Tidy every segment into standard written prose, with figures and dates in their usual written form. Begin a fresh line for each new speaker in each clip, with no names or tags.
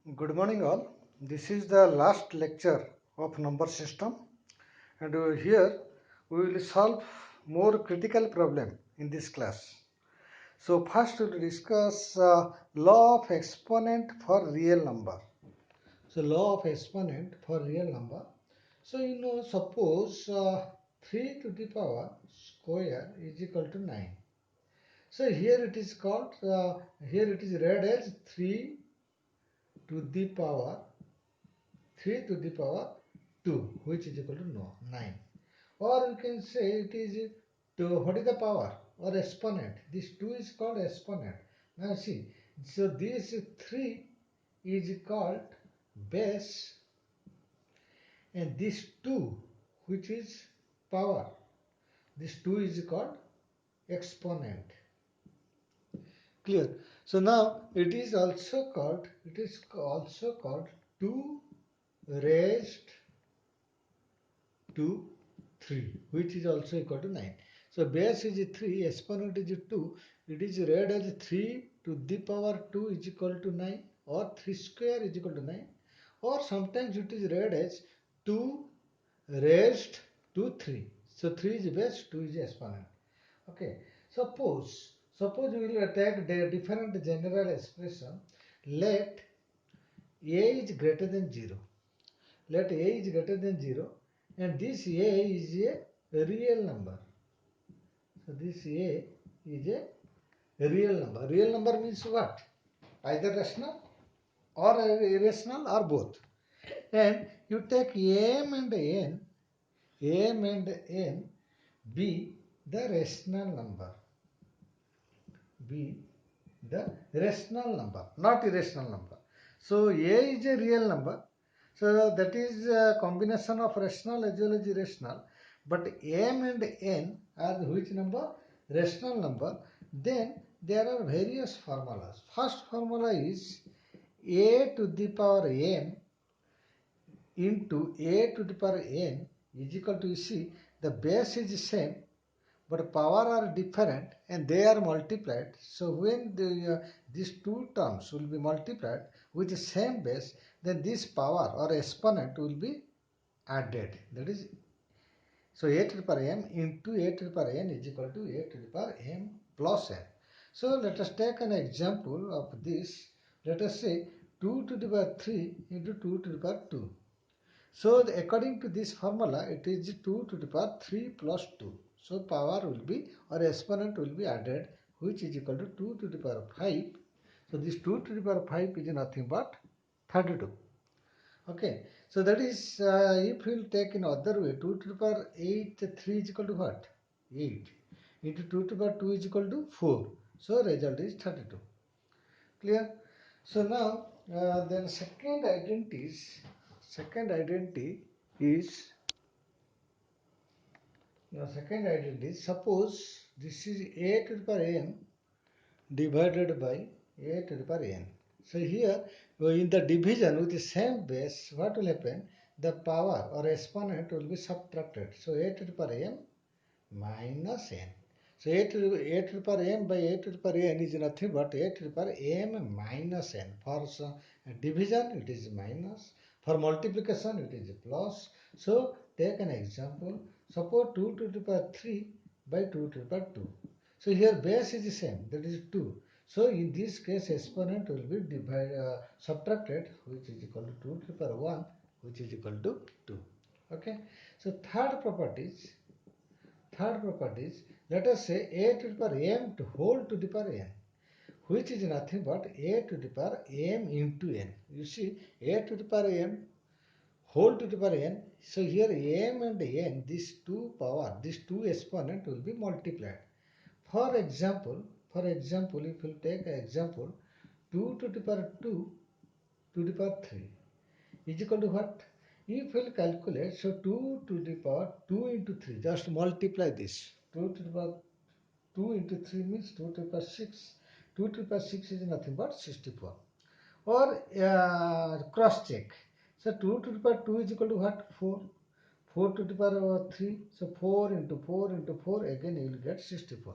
Good morning all. This is the last lecture of number system, and here we will solve more critical problem in this class. So first we will discuss law of exponent for real number. So law of exponent for real number. So suppose 3 to the power square is equal to 9. So here it is called, here it is read as 3 to the power 3 to the power 2, which is equal to 9. Or you can say it is to what is the power or exponent. This 2 is called exponent. Now see, so this 3 is called base, and this 2, which is power, this 2 is called exponent. Clear? So now it is also called 2 raised to 3, which is also equal to 9. So base is 3, exponent is 2. It is read as 3 to the power 2 is equal to 9, or 3 square is equal to 9, or sometimes it is read as 2 raised to 3. So 3 is base, 2 is exponent. Okay. Suppose we will take the different general expression. Let a is greater than 0. Let a is greater than 0, and this a is a real number. So this a is a real number. Real number means what? Either rational or irrational or both. And you take m and n be the rational number. Be the rational number, not irrational number. So a is a real number. So that is a combination of rational as well as irrational. But m and n are which number? Rational number. Then there are various formulas. First formula is a to the power m into a to the power n is equal to, you see, the base is same, but power are different and they are multiplied. So when these two terms will be multiplied with the same base, then this power or exponent will be added. That is, so a to the power m into a to the power n is equal to a to the power m plus n. So let us take an example of this. Let us say 2 to the power 3 into 2 to the power 2. So according to this formula, it is 2 to the power 3 plus 2. So power will be, or exponent will be added, which is equal to 2 to the power 5. So this 2 to the power 5 is nothing but 32. Okay. So that is, if we will take in other way, 2 to the power 8, 3 is equal to what? 8. Into 2 to the power 2 is equal to 4. So result is 32. Clear? So now, then second identity is, suppose this is a to the power n divided by a to the power n. So here, in the division with the same base, what will happen? The power or exponent will be subtracted. So a to the power m minus n. So a to the power m by a to the power n is nothing but a to the power m minus n. For division it is minus. For multiplication it is plus. So take an example. Suppose 2 to the power 3 by 2 to the power 2. So here base is the same, that is 2. So in this case exponent will be subtracted, which is equal to 2 to the power 1, which is equal to 2. Okay. So third property is, let us say a to the power m to whole to the power n, which is nothing but a to the power m into n. You see, a to the power m whole to the power n. So here m and n, these two exponent will be multiplied. For example, if you take an example, 2 to the power 2 to the power 3 is equal to what? If we will calculate, so 2 to the power 2 into 3, just multiply this. 2 to the power 2 into 3 means 2 to the power 6. 2 to the power 6 is nothing but 64. Or cross check. So 2 to the power 2 is equal to what? 4. 4 to the power 3. So 4 into 4 into 4, again you will get 64.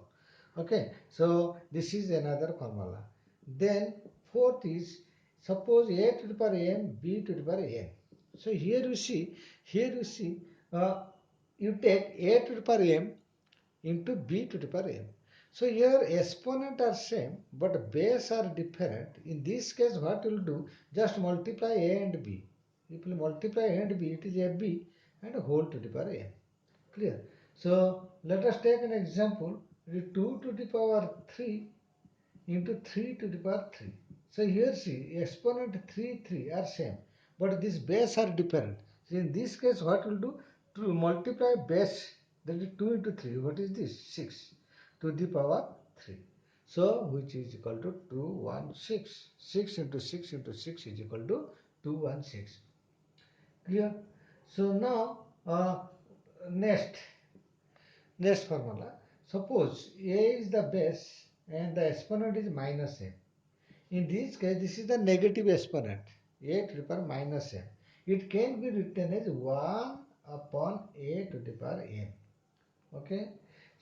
Okay. So this is another formula. Then fourth is Suppose a to the power m, b to the power n. So here you see, you take a to the power m into b to the power m. So here exponent are same but base are different. In this case what you will do, just multiply a and b. If you multiply a and b, it is ab and whole to the power n. Clear? So let us take an example. It is 2 to the power 3 into 3 to the power 3. So here see, exponent 3 are same, but these base are different. So in this case what will do? To multiply base, that is 2 into 3. What is this? 6 to the power 3. So which is equal to 216. 6 into 6 into 6 is equal to 216. Clear? So now next formula. Suppose a is the base and the exponent is minus m. In this case, this is the negative exponent, a to the power minus m. It can be written as 1 upon a to the power n. Okay.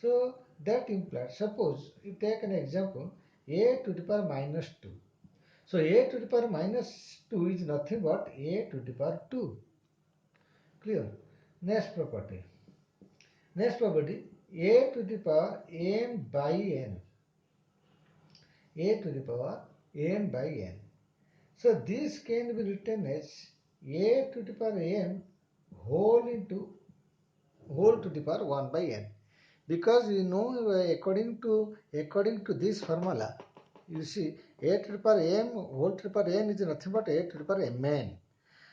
So that implies, suppose you take an example, a to the power minus 2. So a to the power minus 2 is nothing but a to the power 2. Clear? Next property. Next property, a to the power m by n. A to the power n by n. So this can be written as a to the power n whole to the power 1 by n. Because you know, according to this formula, you see a to the power m whole to the power n is nothing but a to the power mn.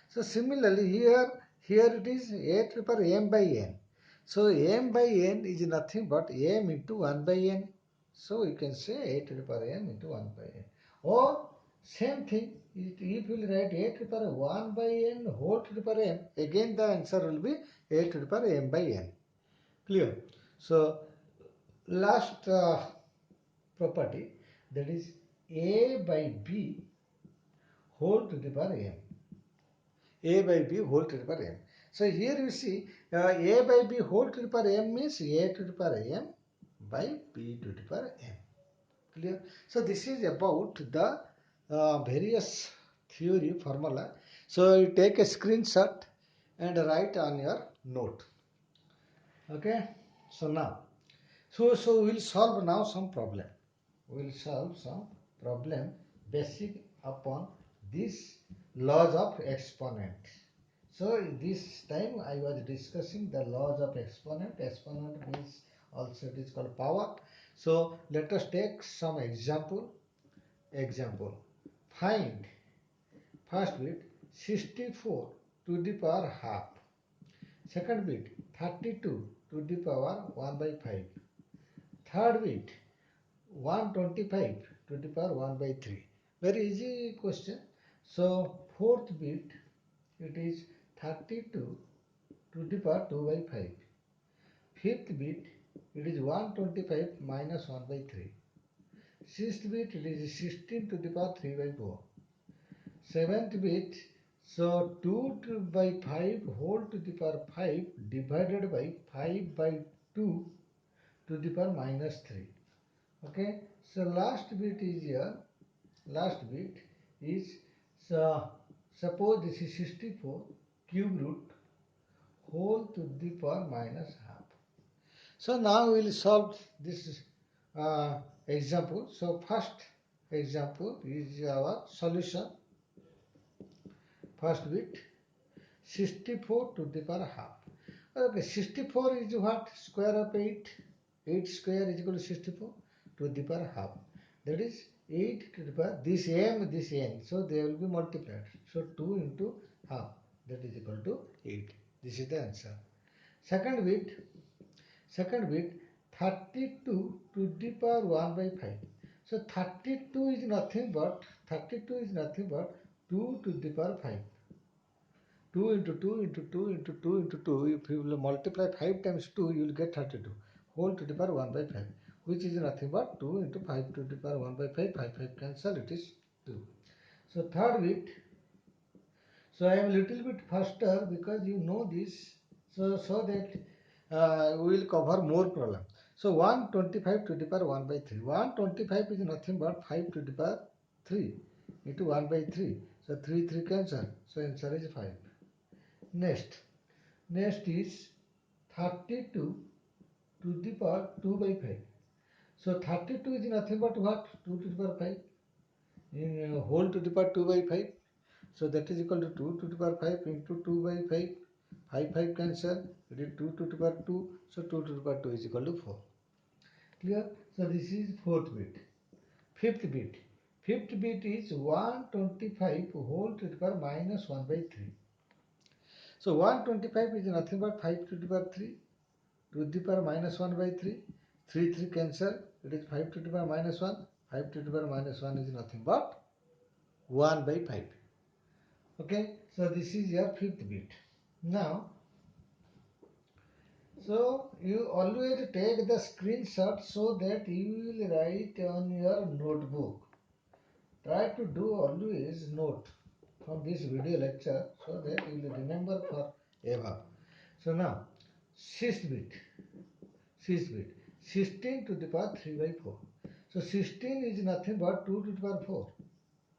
So similarly here it is a to the power m by n. So m by n is nothing but m into 1 by n. So you can say a to the power m into 1 by n. Or same thing, if you will write a to the power 1 by n whole to the power m, again the answer will be a to the power m by n. Clear? So last property, that is a by b whole to the power m. A by b whole to the power m. So here you see a by b whole to the power m means a to the power m by b to the power m. Clear? So this is about the various theory formula. So you take a screenshot and write on your note. Okay. So now, so we'll solve now some problem. We'll solve some problem basic upon this laws of exponent. So this time I was discussing the laws of exponent. Exponent means also it is called power. So let us take some example. Find first bit 64 to the power half. Second bit 32 to the power 1 by 5. Third bit 125 to the power 1 by 3. Very easy question. So fourth bit, it is 32 to the power 2 by 5. Fifth bit, it is 125 minus 1 by 3. Sixth bit, it is 16 to the power 3 by 4. Seventh bit, so 2 by 5 whole to the power 5 divided by 5 by 2 to the power minus 3. Okay, so last bit is here. Last bit is, so suppose this is 64 cube root whole to the power minus half. So now we will solve this example. So first example is our solution. First bit 64 to the power half. Okay, 64 is what? Square of 8. 8 square is equal to 64 to the power half. That is 8 to the power, this m, this n. So they will be multiplied. So 2 into half, that is equal to 8. This is the answer. Second bit 32 to the power 1 by 5. So 32 is nothing but 2 to the power 5. 2 into 2 into 2 into 2 into 2, if you will multiply 5 times 2, you will get 32 whole to the power 1 by 5, which is nothing but 2 into 5 to the power 1 by 5. 5 cancel, it is 2. So third bit, so I am a little bit faster because you know this, so that we will cover more problem. So 125 to the power 1 by 3. 125 is nothing but 5 to the power 3. into 1 by 3. So 3 3 cancel. So answer is 5. Next is 32 to the power 2 by 5. So 32 is nothing but what? 2 to the power 5 in whole to the power 2 by 5. So that is equal to 2 to the power 5 into 2 by 5. 5 cancel. It is 2 to the power 2. So 2 to the power 2 is equal to 4. Clear? So this is fourth bit. Fifth bit. Fifth bit is 125 whole to the power minus 1 by 3. So 125 is nothing but 5 to the power 3 to the power minus 1 by 3. 3 3 cancel. It is 5 to the power minus 1. 5 to the power minus 1 is nothing but 1 by 5. Okay. So this is your fifth bit. Now, so you always take the screenshot so that you will write on your notebook. Try to do always note from this video lecture so that you will remember forever. So now, sixth bit, 16 to the power 3 by 4. So 16 is nothing but 2 to the power 4.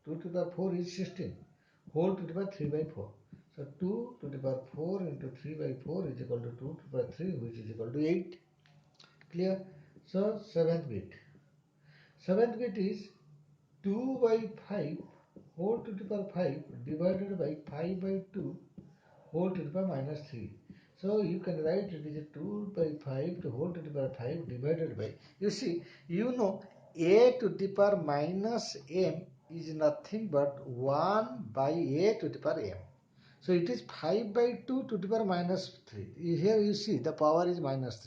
2 to the power 4 is 16. Whole to the power 3 by 4. So 2 to the power 4 into 3 by 4 is equal to 2 to the power 3, which is equal to 8. Clear? So seventh bit. Seventh bit is 2 by 5 whole to the power 5 divided by 5 by 2 whole to the power minus 3. So you can write it is 2 by 5 to whole to the power 5 divided by, you see, you know a to the power minus m is nothing but 1 by a to the power m. So it is 5 by 2 to the power minus 3. Here you see the power is minus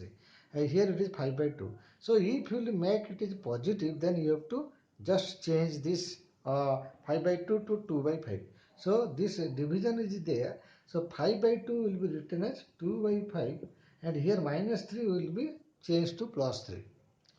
3. Here it is 5 by 2. So if you make it is positive, then you have to just change this 5 by 2 to 2 by 5. So this division is there. So 5 by 2 will be written as 2 by 5, and here minus 3 will be changed to plus 3.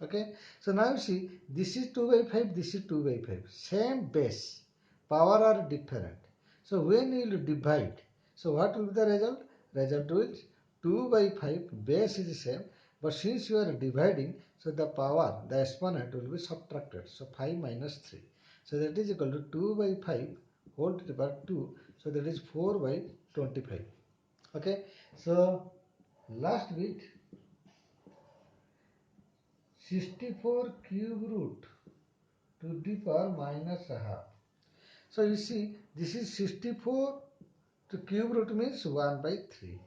Okay. So now you see this is 2 by 5, this is 2 by 5. Same base. Power are different. So when you will divide, so what will be the result? Result is 2 by 5, base is the same, but since you are dividing, so the power, the exponent will be subtracted. So 5 minus 3. So that is equal to 2 by 5 whole to the power 2. So that is 4 by 25. Okay. So last bit, 64 cube root to the power minus half. So you see this is 64 to cube root means 1 by 3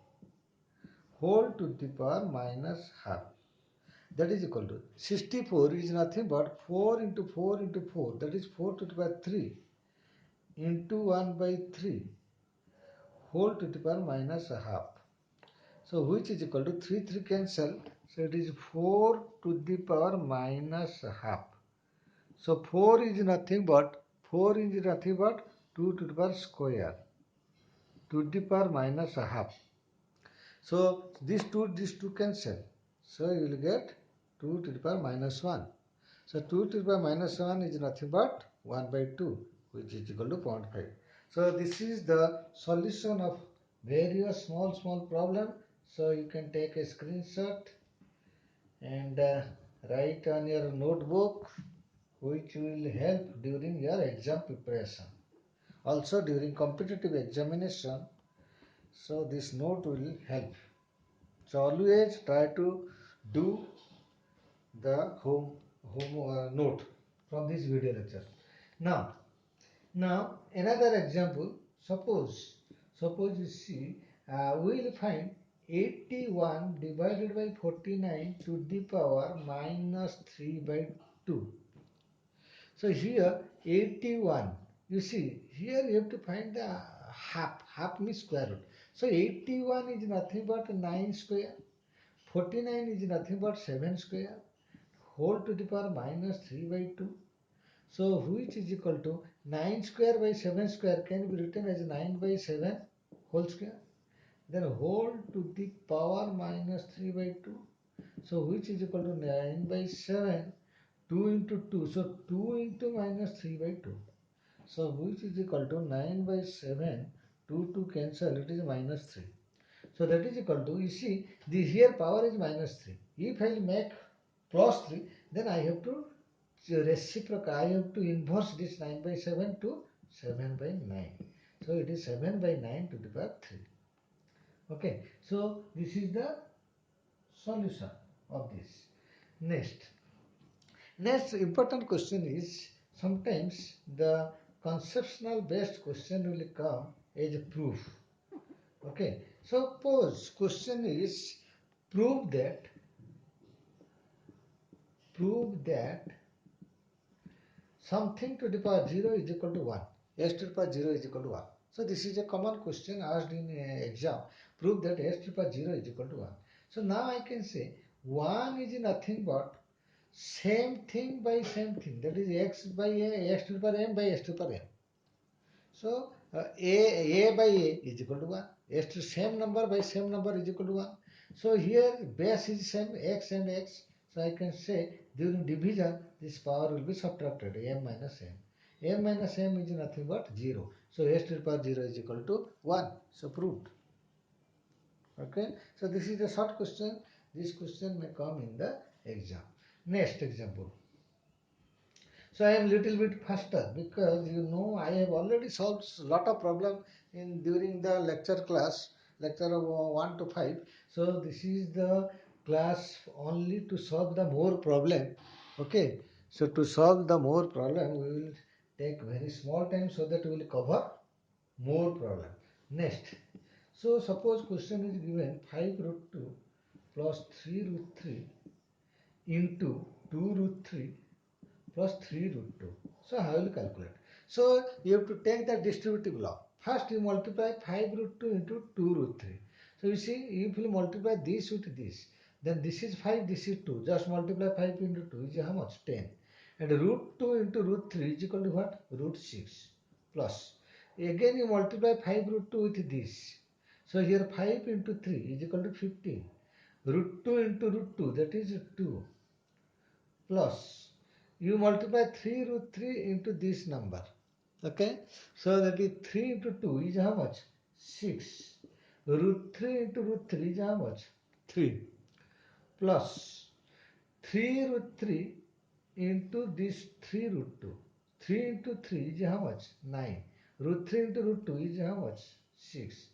whole to the power minus half. That is equal to 64 is nothing but 4 into 4 into 4, that is 4 to the power 3 into 1 by 3 whole to the power minus half. So which is equal to 3 3 cancel. So it is 4 to the power minus half. So 4 is nothing but 2 to the power square to the power minus half. So these two cancel. So you will get 2 to the power minus 1. So 2 to the power minus 1 is nothing but 1 by 2, which is equal to 0.5. So this is the solution of various small problem. So you can take a screenshot and write on your notebook, which will help during your exam preparation. Also during competitive examination, so this note will help. So always try to do the home note from this video lecture. Now another example. Suppose you see, we will find 81 divided by 49 to the power minus 3 by 2. So here 81, you see here you have to find the half means square root. So 81 is nothing but 9 square, 49 is nothing but 7 square whole to the power minus 3 by 2. So which is equal to 9 square by 7 square can be written as 9 by 7 whole square. Then whole to the power minus 3 by 2. So which is equal to 9 by 7, 2 into 2. So 2 into minus 3 by 2. So which is equal to 9 by 7, 2 cancel, it is minus 3. So that is equal to, you see, the here power is minus 3. If I make plus 3, then I have to reciprocal, I have to inverse this 9 by 7 to 7 by 9. So it is 7 by 9 to the power 3. Okay, so this is the solution of this. Next important question is, sometimes the conceptual based question will come as a proof. Okay, suppose question is prove that something to the power 0 is equal to 1. S to the power 0 is equal to 1. So this is a common question asked in exam. Prove that S to the power 0 is equal to 1. So now I can say 1 is nothing but same thing by same thing. That is x by a, x to the power m by s to the power m. So a by a is equal to 1. S to same number by same number is equal to 1. So here base is same, x and x. So I can say during division this power will be subtracted, m minus m. M minus m is nothing but 0. So s to the power 0 is equal to 1. So proved. Okay. So this is a short question. This question may come in the exam. Next example. So I am little bit faster because I have already solved lot of problem in during the lecture class, lecture of 1 to 5. So this is the class only to solve the more problem. Okay. So to solve the more problem, we will take very small time so that we will cover more problem. Next. So suppose question is given 5 root 2 plus 3 root 3 into 2 root 3 plus 3 root 2. So how will you calculate? So you have to take the distributive law. First you multiply 5 root 2 into 2 root 3. So you see, if you multiply this with this, then this is 5, this is 2. Just multiply 5 into 2 is how much? 10. And root 2 into root 3 is equal to what? Root 6 plus. Again you multiply 5 root 2 with this. So here 5 into 3 is equal to 15. Root 2 into root 2, that is 2 plus. You multiply 3 root 3 into this number. Okay. So that is 3 into 2 is how much? 6. Root 3 into root 3 is how much? 3. Plus 3 root 3 into this 3 root 2. 3 into 3 is how much? 9. Root 3 into root 2 is how much? 6.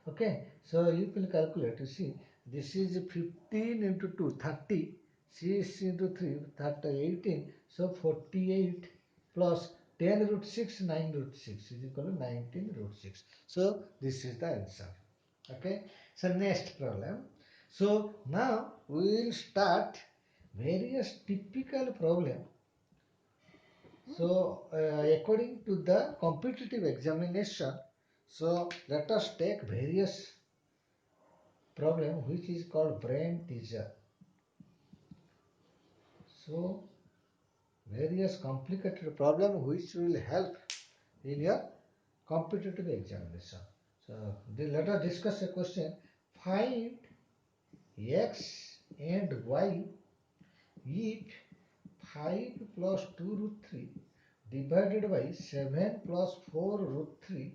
Okay. So you can calculate. You see, this is 15 into 2, 30. 6 into 3, 30, 18. So 48 plus 10 root 6, 9 root 6 is equal to 19 root 6. So this is the answer. Okay. So next problem. So now we will start various typical problem. So according to the competitive examination, so let us take various problem which is called brain teaser. So various complicated problem which will help in your competitive examination. So let us discuss a question. Find x and y if 5 plus 2 root 3 divided by 7 plus 4 root 3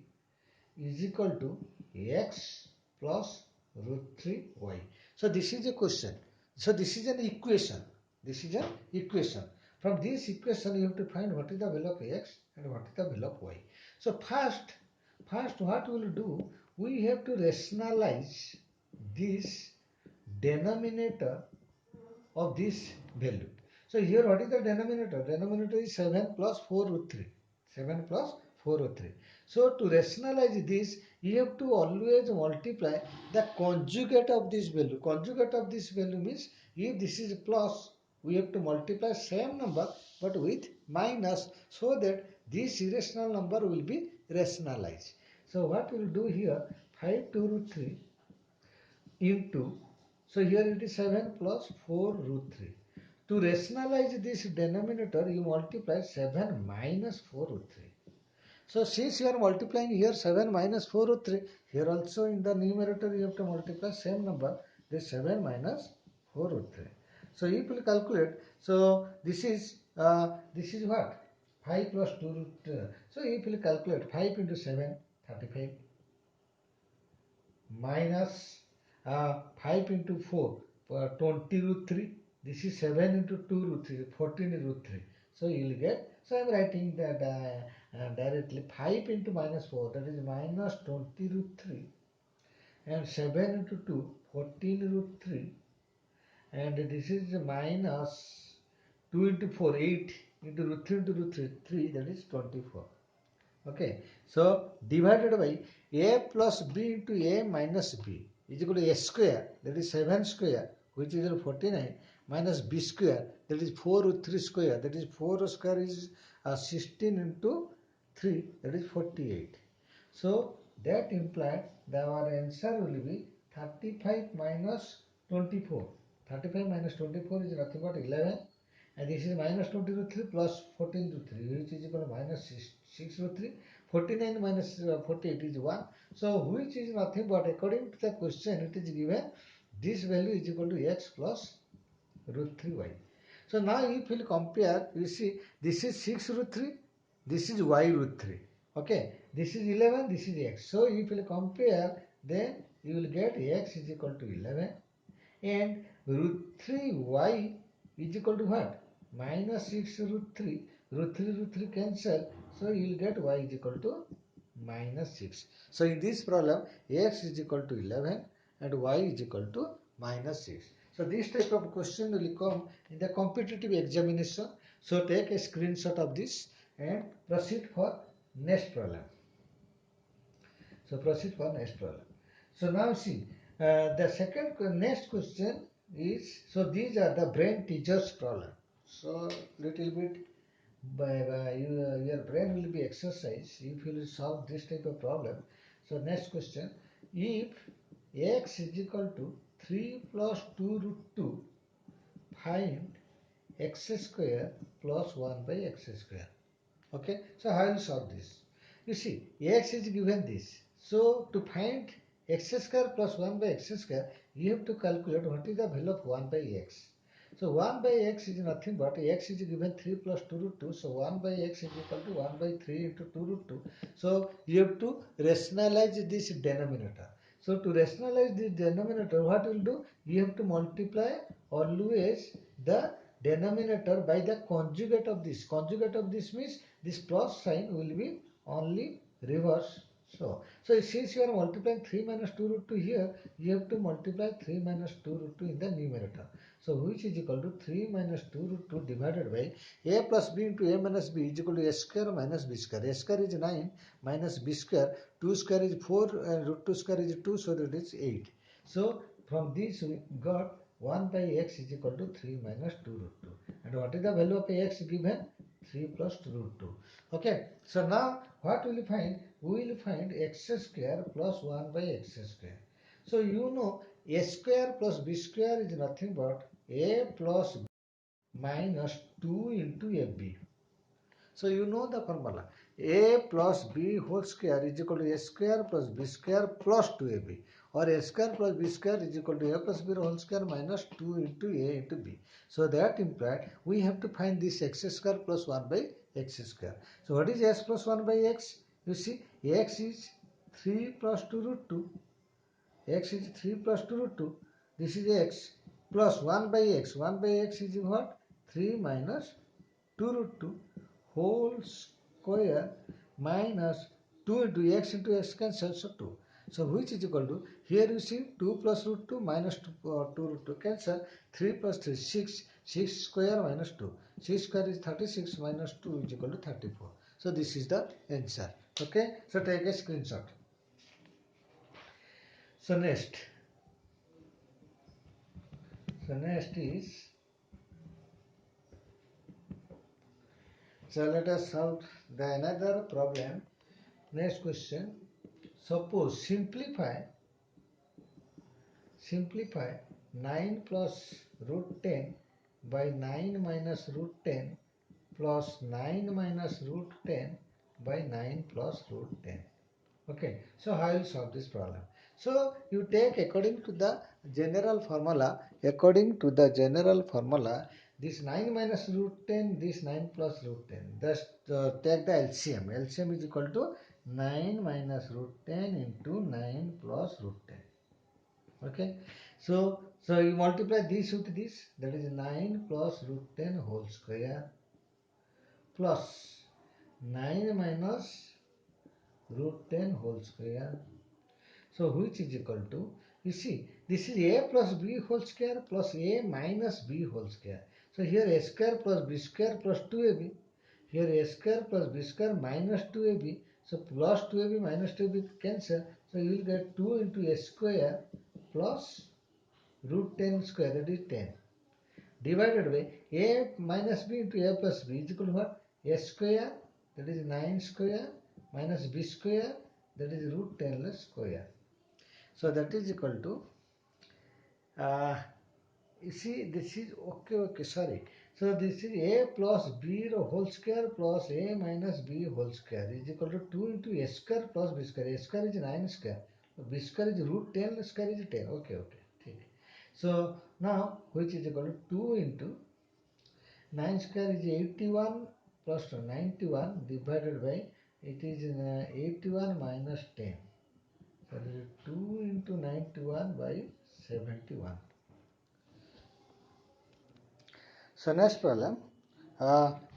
is equal to x plus root 3y. So this is a question. So this is an equation. This is an equation. From this equation you have to find what is the value of x and what is the value of y. So first what we will do, we have to rationalize this denominator of this value. So here what is the denominator? Denominator is 7 plus 4 root 3. 7 plus 4 root 3. So to rationalize this, you have to always multiply the conjugate of this value. Conjugate of this value means if this is plus, we have to multiply same number but with minus, so that this irrational number will be rationalized. So what we will do here, 5 2 root 3 into, so here it is 7 plus 4 root 3. To rationalize this denominator, you multiply 7 minus 4 root 3. So since you are multiplying here 7 minus 4 root 3, here also in the numerator you have to multiply same number, this 7 minus 4 root 3. So you will calculate, so this is what? 5 plus 2 root 3. So you will calculate 5 into 7, 35, minus 5 into 4, 20 root 3. This is 7 into 2 root 3, 14 root 3. So you will get, so I am writing that directly 5 into minus 4, that is minus 20 root 3, and 7 into 2, 14 root 3, and this is minus 2 into 4, 8 into root 3, 3, that is 24. Okay, so divided by a plus b into a minus b is equal to a square, that is 7 square, which is 49, minus b square, that is 4 root 3 square, that is 4 square is 16 into 3, that is 48. So that implied that our answer will be 35 minus 24. 35 minus 24 is nothing but 11, and this is minus 20 root 3 plus 14 root 3, which is equal to minus 6 root 3. 49 minus 48 is 1. So which is nothing but, according to the question, it is given this value is equal to x plus root 3y. So now if you compare, you see this is 6 root 3, this is y root 3. Okay, this is 11, this is x. So if you compare, then you will get x is equal to 11, and root 3y is equal to what? Minus 6 root 3. Root 3 cancel. So you will get y is equal to minus 6. So in this problem, x is equal to 11 and y is equal to minus 6. So this type of question will come in the competitive examination. So take a screenshot of this and proceed for next problem. So proceed for next problem. So now see, the next question is, so these are the brain teasers problem. So little bit your brain will be exercised if you will solve this type of problem. So next question, if x is equal to 3 plus 2 root 2, find x square plus 1 by x square. Okay, so how will you solve this? You see, x is given this. So to find x square plus 1 by x square, you have to calculate what is the value of 1 by x. So 1 by x is nothing but, x is given 3 plus 2 root 2. So 1 by x is equal to 1 by 3 into 2 root 2. So you have to rationalize this denominator. So to rationalize this denominator, what you will do? You have to multiply always the denominator by the conjugate of this. Conjugate of this means this plus sign will be only reverse. So since you are multiplying 3 minus 2 root 2 here, you have to multiply 3 minus 2 root 2 in the numerator. So which is equal to 3 minus 2 root 2 divided by a plus b into a minus b is equal to a square minus b square. A square is 9 minus b square. 2 square is 4 and root 2 square is 2, so that is 8. So from this we got 1 by x is equal to 3 minus 2 root 2. And what is the value of x given? 3 plus root 2. Okay, so now what will you find? We will find x square plus 1 by x square. So you know a square plus b square is nothing but a plus b minus 2 into ab. So you know the formula. A plus b whole square is equal to a square plus b square plus 2ab, or a square plus b square is equal to a plus b whole square minus 2 into a into b. So that implied we have to find this x square plus 1 by x square. So what is x plus 1 by x? You see, x is 3 plus 2 root 2. X is 3 plus 2 root 2. This is x plus 1 by x. 1 by x is what? 3 minus 2 root 2 whole square minus 2 into x cancel, so 2. So which is equal to, here you see 2 plus root 2 minus 2 root 2 cancel, 3 plus 3 6, 6 square minus 2. 6 square is 36 minus 2 is equal to 34. So this is the answer. Okay, so take a screenshot. So next is, so let us solve the another problem. Next question, suppose simplify 9 plus root 10 by 9 minus root 10 plus 9 minus root 10 by 9 plus root 10. Okay, so how will solve this problem? So you take according to the general formula, this 9 minus root 10, this 9 plus root 10. Just take the LCM. LCM is equal to 9 minus root 10 into 9 plus root 10. Okay, so you multiply this with this, that is 9 plus root 10 whole square plus 9 minus root 10 whole square. So which is equal to, you see, this is a plus b whole square plus a minus b whole square. So here a square plus b square plus 2ab. Here a square plus b square minus 2ab. So plus 2ab minus 2ab cancel. So you will get 2 into a square plus root 10 square, that is 10. Divided by a minus b into a plus b is equal to what? A square, that is 9 square, minus b square, that is root 10 square. So that is equal to, you see, this is okay, sorry. So this is a plus b whole square plus a minus b whole square is equal to 2 into a square plus b square. A square is 9 square. B square is root 10 square is 10. Okay. So now which is equal to 2 into 9 square is 81 plus 91 divided by, it is 81 minus 10. That is 2 into 91 by 71. So next problem,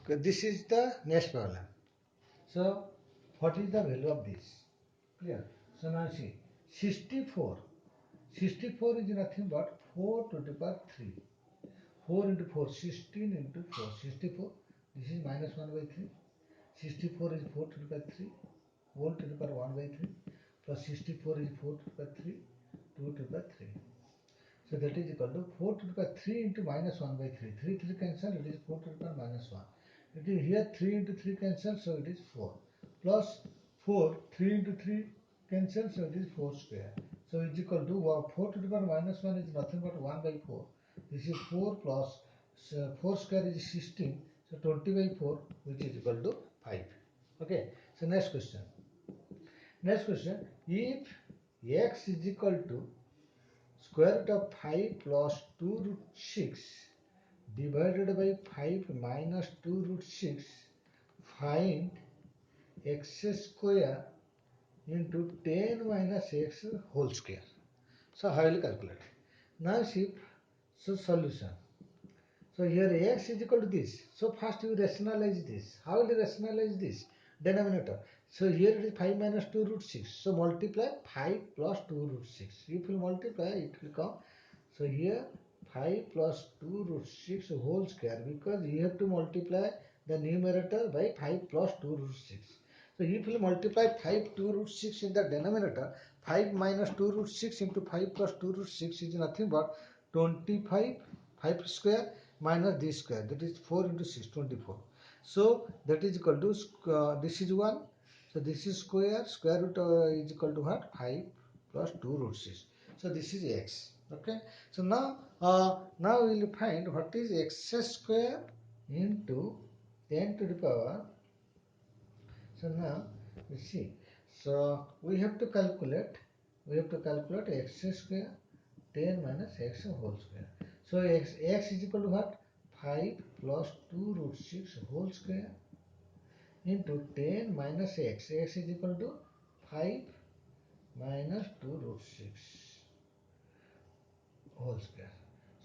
this is the next problem. So what is the value of this? Clear? So now see, 64 is nothing but 4 to the power 3. 4 into 4, 16 into 4, 64. This is minus 1 by 3. 64 is 4 to the power 3, whole to the power 1 by 3, plus 64 is 4 to the power 3, 2 to the power 3. So that is equal to 4 to the power 3 into minus 1 by 3. 3 cancel, it is 4 to the power minus 1. It is here 3 into 3 cancel, so it is 4. Plus 4, 3 into 3 cancel, so it is 4 square. So it is equal to 4 to the power minus 1 is nothing but 1 by 4. This is 4 plus 4 square is 16. So 20 by 4, which is equal to 5. Okay. So next question. If x is equal to square root of 5 plus 2 root 6 divided by 5 minus 2 root 6, find x square into 10 minus x whole square. So how will you calculate? Now see, so solution. So here x is equal to this. So first you rationalize this. How will you rationalize this? Denominator. So here it is 5 minus 2 root 6. So multiply 5 plus 2 root 6. If you multiply, it will come. So here 5 plus 2 root 6 whole square, because you have to multiply the numerator by 5 plus 2 root 6. So if you multiply 5 2 root 6 in the denominator, 5 minus 2 root 6 into 5 plus 2 root 6 is nothing but 25, 5 square minus this square, that is 4 into 6, 24. So that is equal to, this is 1. So this is square root is equal to what? 5 plus 2 root 6. So this is x. Okay. So now we will find what is x square into 10 to the power. So now you see. So we have to calculate x square 10 minus x whole square. So x is equal to what? 5 plus 2 root 6 whole square into 10 minus x. X is equal to 5 minus 2 root 6 whole square.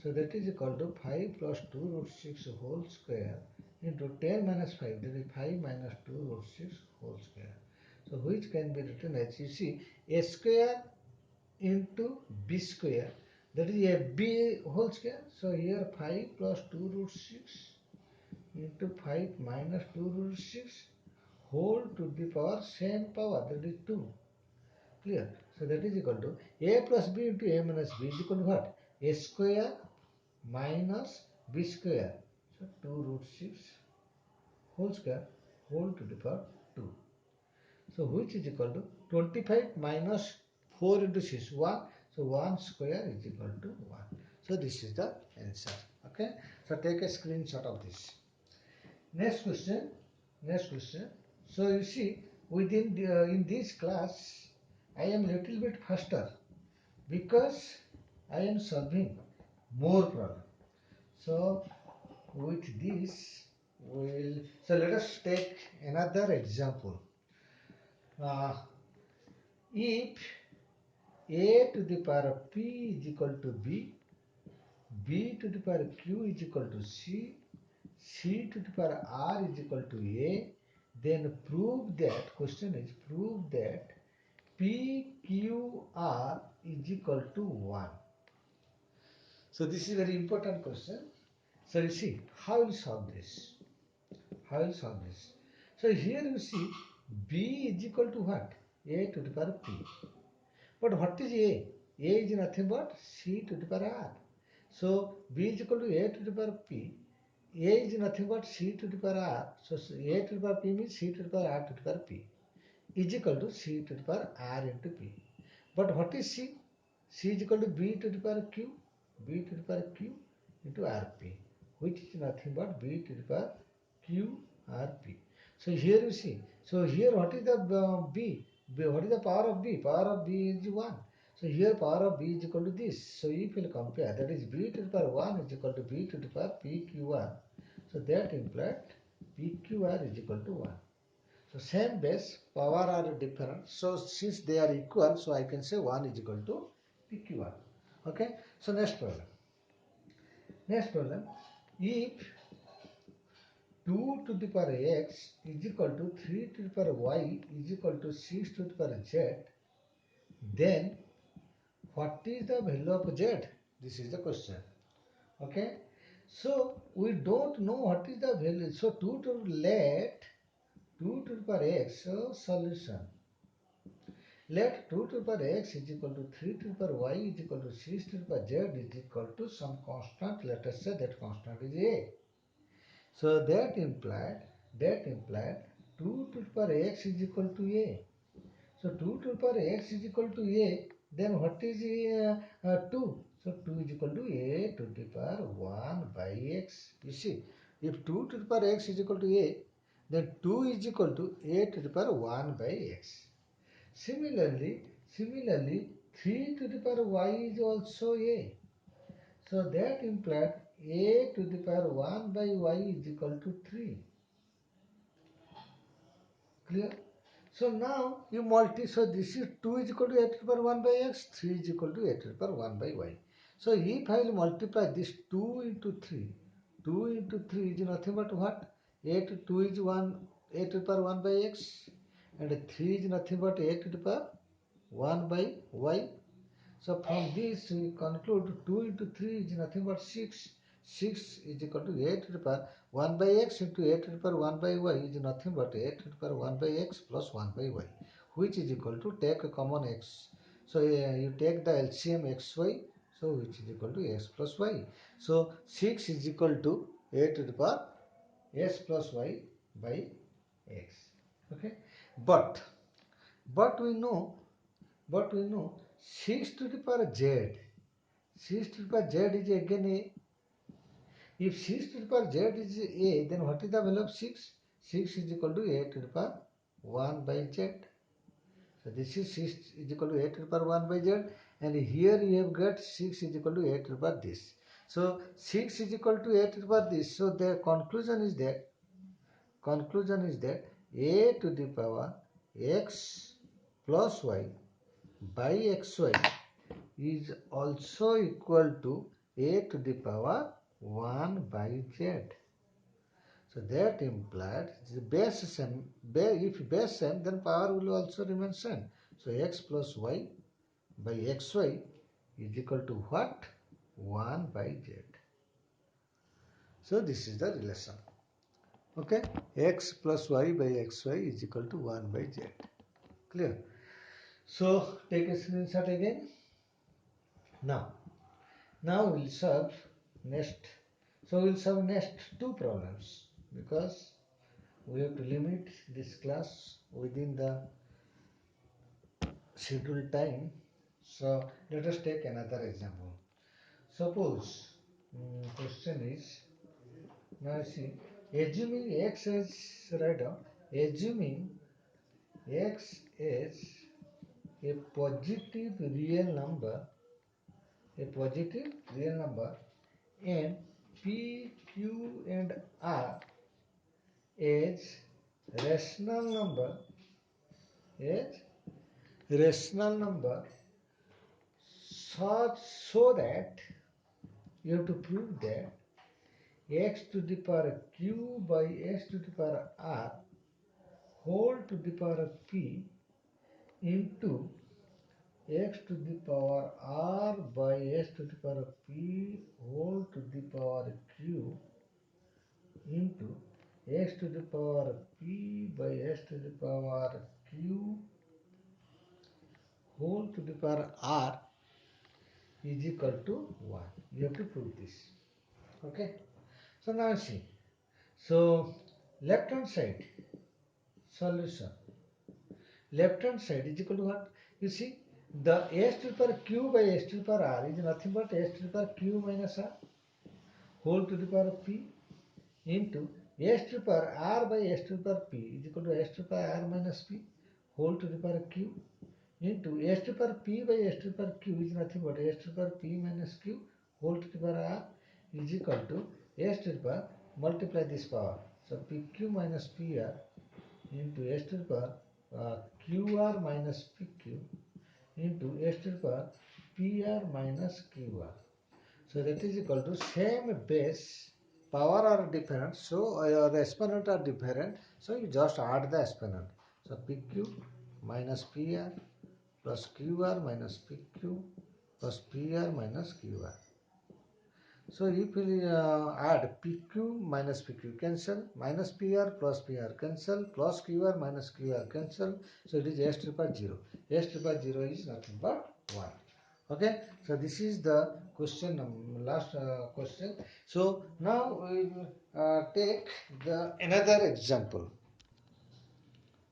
So that is equal to 5 plus 2 root 6 whole square into 10 minus 5, that is 5 minus 2 root 6 whole square. So which can be written as, you see, a square into b square, that is a b whole square. So here 5 plus 2 root 6 into 5 minus 2 root 6 whole to the power same power, that is 2. Clear? So that is equal to a plus b into a minus b is equal to what? A square minus b square. So 2 root 6 whole square whole to the power 2. So which is equal to 25 minus 4 into 6, 1. So 1 square is equal to 1. So this is the answer. Okay. So take a screenshot of this. Next question. So you see, within in this class, I am little bit faster because I am solving more problem. So with this, so let us take another example. If a to the power of p is equal to b, b to the power of q is equal to c, C to the power R is equal to A, then prove that, question is prove that PQR is equal to 1. So this is a very important question. So you see, how will solve this? How will solve this? So here you see B is equal to what? A to the power P. But what is A? A is nothing but C to the power R. So B is equal to A to the power P. A is nothing but C to the power R. So A to the power P means C to the power R to the power P is equal to C to the power R into P. But what is C? C is equal to B to the power Q. B to the power Q into RP, which is nothing but B to the power Q RP. So here you see. So here what is the B? What is the power of B? Power of B is 1. So here power of B is equal to this. So if you will compare, that is B to the power 1 is equal to B to the power PQR. So that implies PQR is equal to 1. So same base, power are different. So since they are equal, so I can say 1 is equal to PQR. Okay. So next problem. Next problem. If 2 to the power x is equal to 3 to the power y is equal to 6 to the power z, then what is the value of z? This is the question. Okay. So we don't know what is the value. So 2 to let 2 to the power x, so solution. Let 2 to the power x is equal to 3 to the power y is equal to 6 to the power z is equal to some constant. Let us say that constant is a. So that implied 2 to the power x is equal to a. So 2 to the power x is equal to a. Then what is 2? So 2 is equal to a to the power 1 by x. You see, if 2 to the power x is equal to a, then 2 is equal to a to the power 1 by x. Similarly, 3 to the power y is also a. So that implies a to the power 1 by y is equal to 3. Clear? So now you multiply. So this is 2 is equal to a to the power 1 by x, 3 is equal to a to the power 1 by y. So if I will multiply this 2 into 3, 2 into 3 is nothing but what? A to 2 is 1, a to the power 1 by x, and 3 is nothing but a to the power 1 by y. So from this we conclude 2 into 3 is nothing but 6. 6 is equal to a to the power 1 by x into a to the power 1 by y is nothing but a to the power 1 by x plus 1 by y, which is equal to take a common x. So you take the LCM xy, so which is equal to x plus y. So 6 is equal to a to the power s plus y by x. Okay, but we know 6 to the power z. 6 to the power z is again a. If 6 to the power z is a, then what is the value of 6? 6 is equal to a to the power 1 by z. So this is 6 is equal to a to the power 1 by z, and here you have got 6 is equal to a to the power this. So 6 is equal to a to the power this. So the conclusion is that a to the power x plus y by xy is also equal to a to the power 1 by z. So that implies the base same. If base same, then power will also remain same. So x plus y by xy is equal to what? 1 by z. So this is the relation. Okay, x plus y by xy is equal to 1 by z. Clear? So take a screenshot again. Now we'll solve next. So we'll solve next two problems, because we have to limit this class within the scheduled time. So let us take another example. Suppose question is, now see, assuming x is, write down, assuming x is a positive real number, and p, q and r as rational number such, so that you have to prove that x to the power q by x to the power r whole to the power p into x to the power r by x to the power p whole to the power q into x to the power p by x to the power q whole to the power r is equal to 1. You have to prove this. Okay. So now see. So left hand side solution. Left hand side is equal to what? You see, the s to the power q by s to the power r is nothing but s to the power q minus r whole to the power p into s to the power r by s to the power p is equal to s to the power r minus p whole to the power q into s to the power p by s to the power q is nothing but s to the power p minus q whole to the power r is equal to s to the power multiply this power. So pq minus pr into s to the power qr minus pq into s to the power pr minus qr. So that is equal to same base, power are different, so the exponent are different, so you just add the exponent. So pq minus pr plus qr minus pq plus pr minus qr. So if we add pq minus pq cancel, minus pr plus pr cancel, plus qr minus qr cancel, so it is s to the power 0. S to the power 0 is nothing but 1. Okay, so this is the question, last question. So now we will take the another example.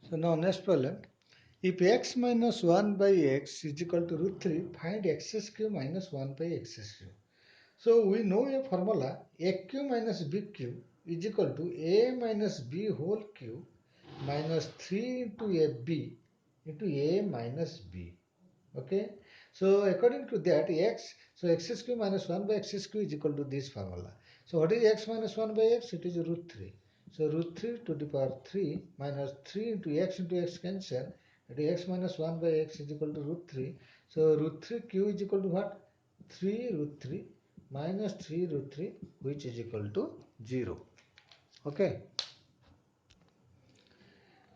So now next problem. If x minus 1 by x is equal to root 3, find x cube minus 1 by x cube. So we know a formula aq minus bq is equal to a minus b whole cube minus 3 into ab into a minus b. Okay. So according to that x cube minus 1 by x cube is equal to this formula. So what is x minus 1 by x? It is root 3. So root 3 to the power 3 minus 3 into x cancel. It is x minus 1 by x is equal to root 3. So root 3 q is equal to what? 3 root 3 minus 3 root 3 which is equal to 0. Okay.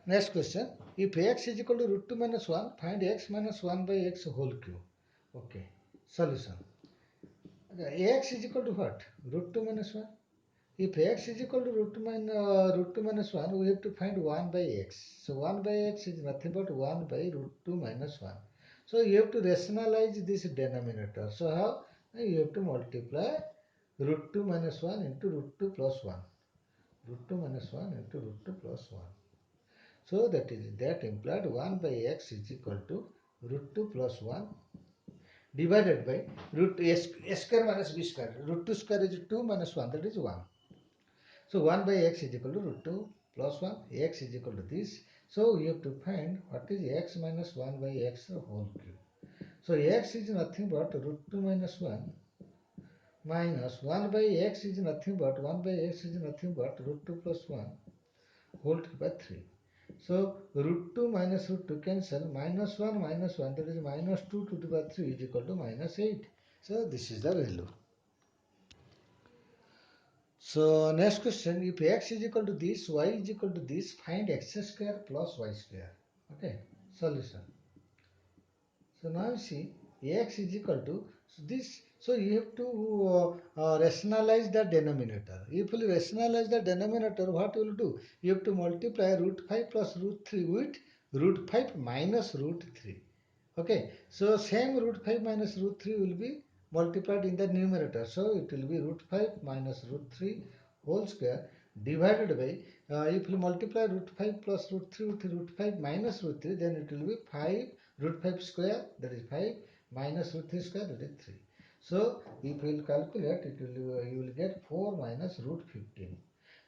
Next question. If x is equal to root 2 minus 1, find x minus 1 by x whole cube. Okay. Solution. Ax is equal to what? Root 2 minus 1. If x is equal to root 2 minus 1, we have to find 1 by x. So 1 by x is nothing but 1 by root 2 minus 1. So you have to rationalize this denominator. So how? You have to multiply root 2 minus 1 into root 2 plus 1. Root 2 minus 1 into root 2 plus 1. So that implied 1 by x is equal to root 2 plus 1 divided by root s square minus b square. Root 2 square is 2 minus 1, that is 1. So 1 by x is equal to root 2 plus 1, x is equal to this. So we have to find what is x minus 1 by x whole cube. So x is nothing but root 2 minus 1 minus 1 by x is nothing but root 2 plus 1 whole to the power 3. So root 2 minus root 2 cancel, minus 1 that is minus 2 to the power 3 is equal to minus 8. So this is the value. So next question, if x is equal to this, y is equal to this, find x square plus y square. Okay, solution. So now you see x is equal to this. So you have to rationalize the denominator. If you rationalize the denominator, what you will do? You have to multiply root 5 plus root 3 with root 5 minus root 3. Okay, so same root 5 minus root 3 will be multiplied in the numerator. So it will be root 5 minus root 3 whole square divided by, if you multiply root 5 plus root 3 with root 5 minus root 3, then it will be 5 root 5 square, that is 5, minus root 3 square, that is 3. So if you will calculate, you will get 4 minus root 15.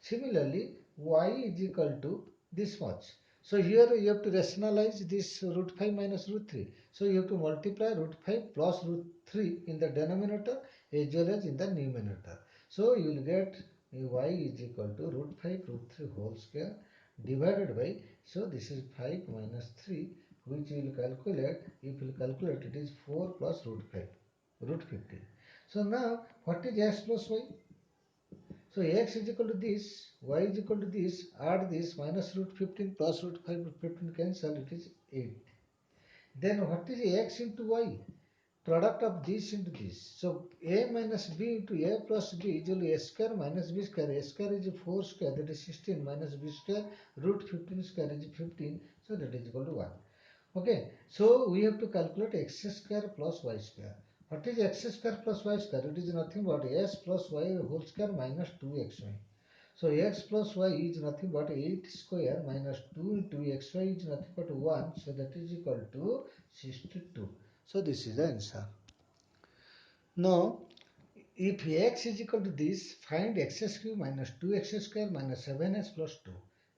Similarly, y is equal to this much. So here you have to rationalize this root 5 minus root 3. So you have to multiply root 5 plus root 3 in the denominator as well as in the numerator. So you will get y is equal to root 5 root 3 whole square divided by, so this is 5 minus 3, which you will calculate, if you calculate it is 4 plus root 5, root 15. So now what is x plus y? So x is equal to this, y is equal to this, add this, minus root 15 plus root 15 cancel, it is 8. Then what is x into y? Product of this into this. So a minus b into a plus b is equal to a square minus b square. A square is 4 square, that is 16, minus b square, root 15 square is 15, so that is equal to 1. Okay, so we have to calculate x square plus y square. What is x square plus y square? It is nothing but s plus y whole square minus 2xy. So x plus y is nothing but 8 square minus 2 into xy is nothing but 1. So that is equal to 62. So this is the answer. Now, if x is equal to this, find x cube minus 2x square minus 7x plus 2.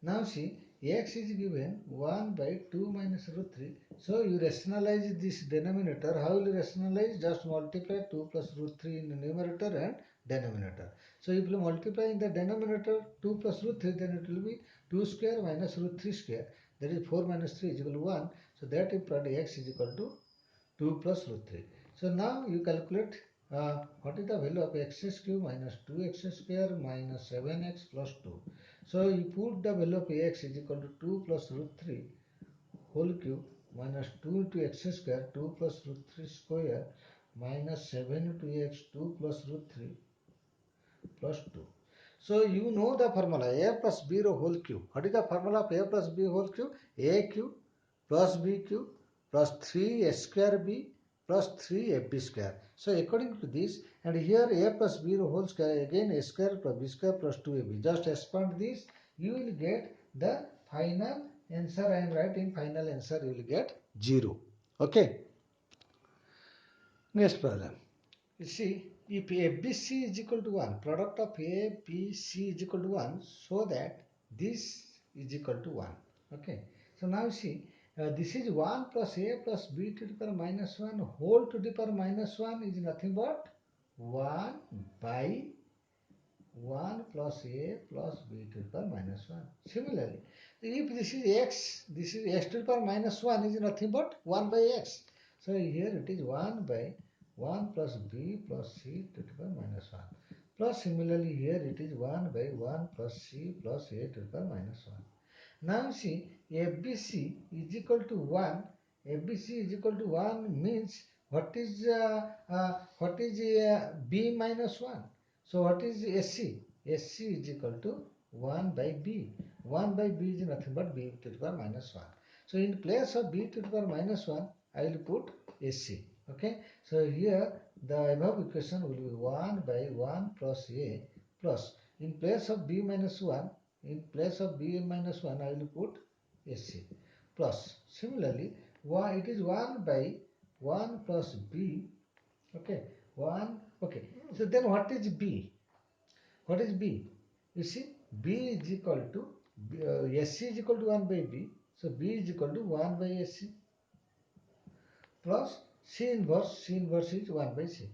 Now see, x is given 1 by 2 minus root 3. So you rationalize this denominator. How will you rationalize? Just multiply 2 plus root 3 in the numerator and denominator. So if you multiply in the denominator 2 plus root 3, then it will be 2 square minus root 3 square. That is 4 minus 3 is equal to 1. So that implies x is equal to 2 plus root 3. So now you calculate what is the value of x cube minus 2x square minus 7x plus 2. So you put the value of x is equal to 2 plus root 3 whole cube minus 2 into x square, 2 plus root 3 square minus 7 into x, 2 plus root 3 plus 2. So you know the formula a plus b whole cube. What is the formula of a plus b whole cube? A cube plus b cube plus 3 s square b plus 3 ab square. So according to this, and here a plus b whole square, again a square plus b square plus 2ab. Just expand this, you will get the final answer. I am writing final answer, you will get 0. Okay. Next problem. You see, if ABC is equal to 1, product of A, B, C is equal to 1, so that this is equal to 1. Okay. So now you see, this is 1 plus A plus B to the power minus 1 whole to the power minus 1 is nothing but 1 by 1 plus A plus B to the power minus 1. Similarly, if this is x to the power minus 1 is nothing but 1 by x. So here it is 1 by 1 plus b plus c to the power minus 1. Plus similarly here it is 1 by 1 plus c plus a to the power minus 1. Now see, ABC is equal to 1. ABC is equal to 1 means what is b minus 1? So what is SC? SC is equal to 1 by b. 1 by b is nothing but b to the power minus 1. So in place of b to the power minus 1, I will put SC. Okay. So here the above equation will be 1 by 1 plus a plus, in place of b minus 1, in place of b minus 1, I will put SC plus. Similarly, it is 1 by 1 plus b. Okay. 1. Okay. So then what is b? What is b? You see, b is equal to SC is equal to 1 by b. So b is equal to 1 by SC plus C inverse is 1 by C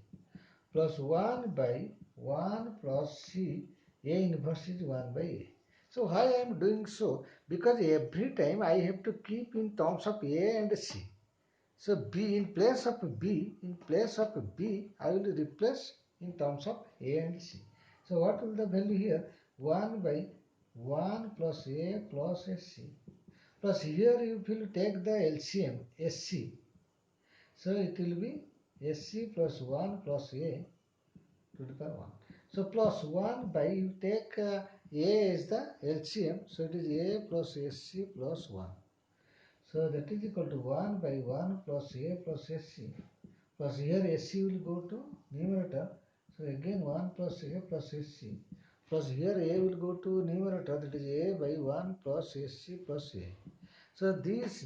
plus 1 by 1 plus C, A inverse is 1 by A. So why I am doing so? Because every time I have to keep in terms of A and C. So B in place of B, I will replace in terms of A and C. So what will the value here? 1 by 1 plus A plus SC. Plus here if you take the LCM, SC. So it will be SC plus 1 plus A to the power 1. So plus 1 by, you take A is the LCM. So it is A plus SC plus 1. So that is equal to 1 by 1 plus A plus SC. Plus here SC will go to numerator. So again 1 plus A plus SC. Plus here A will go to numerator. That is A by 1 plus SC plus A. So this.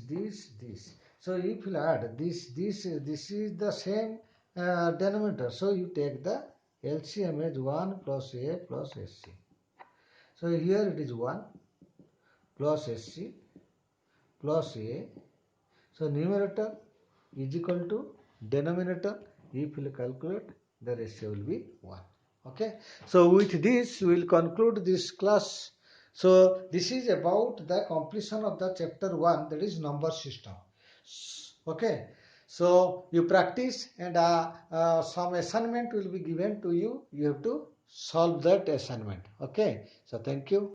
So if you add this is the same denominator. So you take the LCM as 1 plus A plus SC. So here it is 1 plus SC plus A. So numerator is equal to denominator. If you calculate, the ratio will be 1. Okay. So with this we will conclude this class. So this is about the completion of the chapter 1, that is number system. Okay. So you practice, and some assignment will be given to you. You have to solve that assignment. Okay, so thank you.